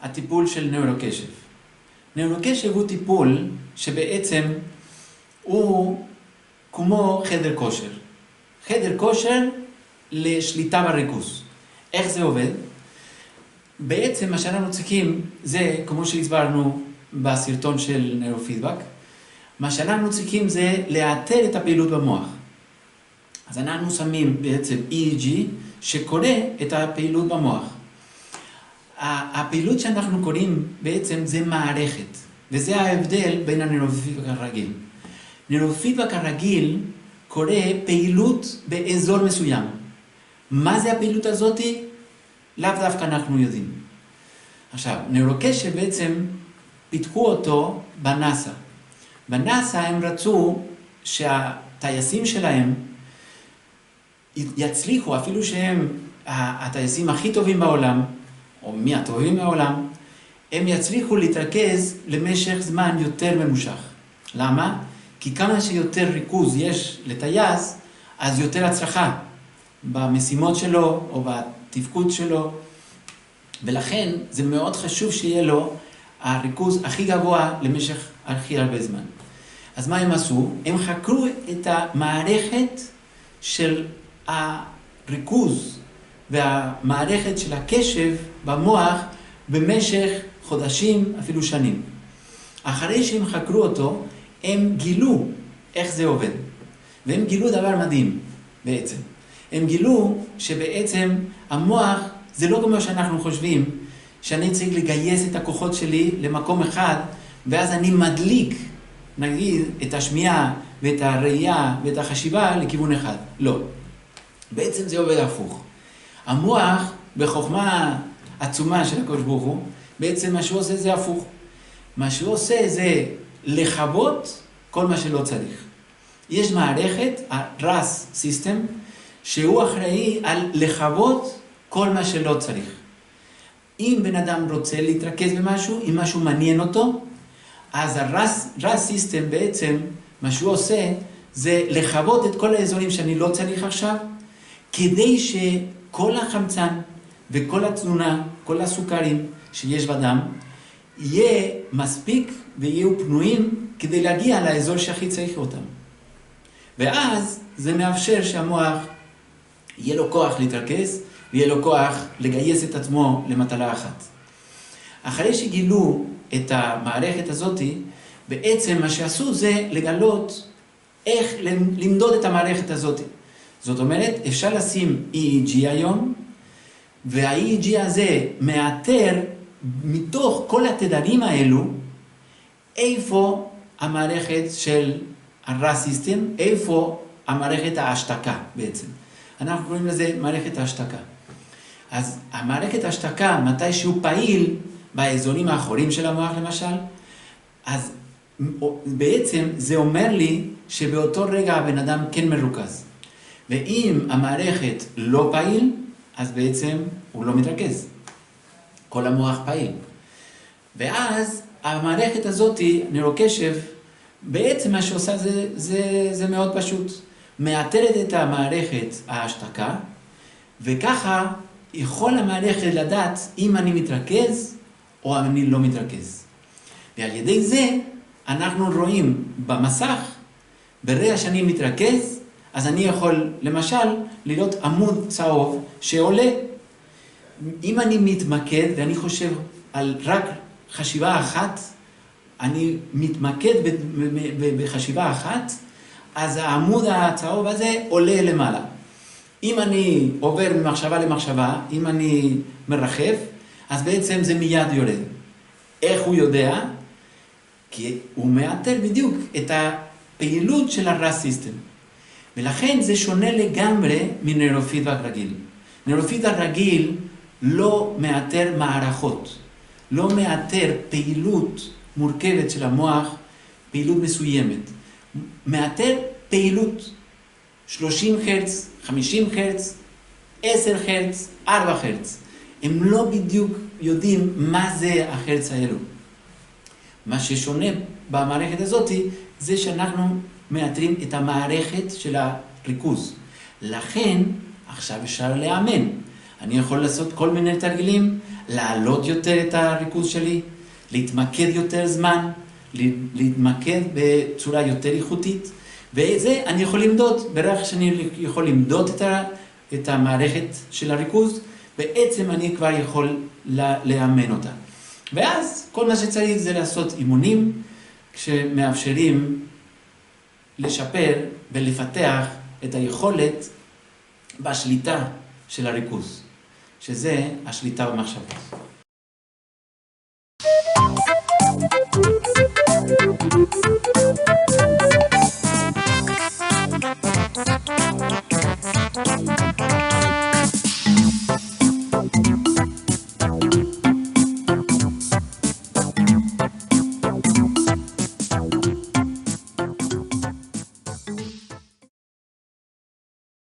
הטיפול של נוירוקשב. נוירוקשב הוא טיפול שבעצם הוא כמו חדר כושר. חדר כושר לשליטה בריכוז. איך זה עובד? בעצם מה שאנחנו צריכים זה, כמו שהסברנו בסרטון של נוירופידבק, מה שאנחנו צריכים זה לאתר את הפעילות במוח. אז אנחנו שמים בעצם EEG שקורא את הפעילות במוח. הפעילות שאנחנו קוראים בעצם זה מערכת, וזה ההבדל בין הנוירופידבק הרגיל. נוירופידבק הרגיל קורא פעילות באזור מסוים. מה זה הפעילות הזאת? לאו דווקא אנחנו יודעים. עכשיו, נוירוקשב בעצם פיתחו אותו בנאסא. בנאסא הם רצו שהטייסים שלהם יצליחו, אפילו שהם הטייסים הכי טובים בעולם, או מי הטובים בעולם, הם יצליחו להתרכז למשך זמן יותר ממושך. למה? כי כמה שיותר ריכוז יש לטייס, אז יותר הצלחה במשימות שלו או בתפקוד שלו, ולכן זה מאוד חשוב שיהיה לו הריכוז הכי גבוה למשך הכי הרבה זמן. אז מה הם עשו? הם חקרו את המערכת של הריכוז והמערכת של הקשב במוח במשך חודשים, אפילו שנים. אחרי שהם חקרו אותו, הם גילו איך זה עובד. והם גילו דבר מדהים בעצם. הם גילו שבעצם המוח זה לא כמו שאנחנו חושבים, שאני צריך לגייס את הכוחות שלי למקום אחד, ואז אני מדליק, נגיד, את השמיעה ואת הראייה ואת החשיבה לכיוון אחד. לא. בעצם זה עובד הפוך. המוח, בחוכמה עצומה של הקדוש ברוך הוא, בעצם מה שהוא עושה זה הפוך. מה שהוא עושה זה לחוות כל מה שלא צריך. יש מערכת, ה-RAS System, שהוא אחראי על לחוות כל מה שלא צריך. אם בן אדם רוצה להתרכז במשהו, אם משהו מעניין אותו, אז ה-RAS System בעצם, מה שהוא עושה, זה לחוות את כל האזורים שאני לא צריך עכשיו, כדי שכל החמצן וכל התזונה, כל הסוכרים שיש בדם, יהיה מספיק ויהיו פנויים כדי להגיע לאזור שהכי צריך אותם. ואז זה מאפשר שהמוח יהיה לו כוח להתרכז, ויהיה לו כוח לגייס את עצמו למטלה אחת. אחרי שגילו את המערכת הזאת, בעצם מה שעשו זה לגלות איך למדוד את המערכת הזאת. זאת אומרת, אפשר לשים EEG היום, וה-EEG הזה מאתר מתוך כל התדרים האלו, איפה המערכת של ה-RAS System, איפה המערכת ההשתקה בעצם. אנחנו קוראים לזה מערכת ההשתקה. אז המערכת ההשתקה, מתי שהוא פעיל באזורים האחוריים של המוח למשל, אז בעצם זה אומר לי שבאותו רגע הבן אדם כן מרוכז. ואם המערכת לא פעיל, אז בעצם הוא לא מתרכז. כל המוח פעיל. ואז המערכת הזאת, נוירוקשב, בעצם מה שעושה זה מאוד פשוט. מאתרת את המערכת ההשתקה, וככה יכול המערכת לדעת אם אני מתרכז או אני לא מתרכז. ועל ידי זה אנחנו רואים במסך, ברגע שאני מתרכז, אז אני יכול למשל לראות עמוד צהוב שעולה. אם אני מתמקד ואני חושב על רק חשיבה אחת, אני מתמקד בחשיבה אחת, אז העמוד הצהוב הזה עולה למעלה. אם אני עובר ממחשבה למחשבה, אם אני מרחב, אז בעצם זה מיד יורד. איך הוא יודע? כי הוא מאתר בדיוק את הפעילות של ה-RAS System. ולכן זה שונה לגמרי מנוירופידבק רגיל. נוירופידבק רגיל לא מאתר מערכות, לא מאתר פעילות מורכבת של המוח, פעילות מסוימת. מאתר פעילות 30 חרץ, 50 חרץ, 10 חרץ, 4 חרץ. הם לא בדיוק יודעים מה זה החרץ האלו. מה ששונה במערכת הזאת זה שאנחנו מאתרים את המערכת של הריכוז. לכן עכשיו אפשר לאמן. אני יכול לעשות כל מיני תרגילים, להעלות יותר את הריכוז שלי, להתמקד יותר זמן, להתמקד בצורה יותר איכותית, וזה אני יכול למדוד, ברך שאני יכול למדוד את המערכת של הריכוז, בעצם אני כבר יכול לאמן אותה. ואז כל מה שצריך זה לעשות אימונים, שמאפשרים לשפר ולפתח את היכולת בשליטה של הריכוז, שזה השליטה במחשבות.